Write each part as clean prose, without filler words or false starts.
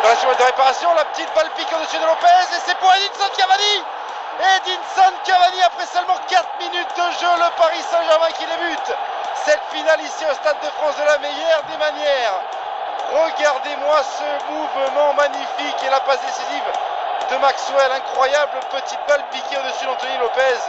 Dans la surface de réparation, la petite balle pique au-dessus de Lopez et c'est pour Edinson Cavani. Edinson Cavani, après seulement 4 minutes de jeu, le Paris Saint-Germain qui débute cette finale ici au Stade de France de la meilleure des manières. Regardez-moi ce mouvement magnifique et la passe décisive de Maxwell, incroyable petite balle piquée au-dessus d'Anthony Lopez.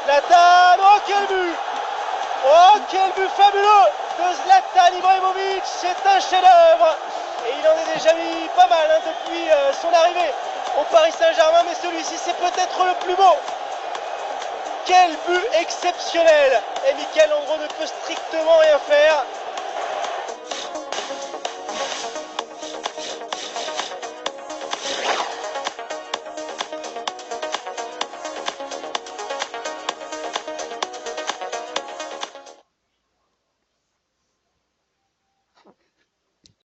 Zlatan, oh quel but! Oh quel but fabuleux de Zlatan Ibrahimovic, c'est un chef-d'œuvre et il en a déjà mis pas mal depuis son arrivée au Paris Saint-Germain, mais celui-ci c'est peut-être le plus beau. Quel but exceptionnel! Et Michael Landreau ne peut strictement rien faire.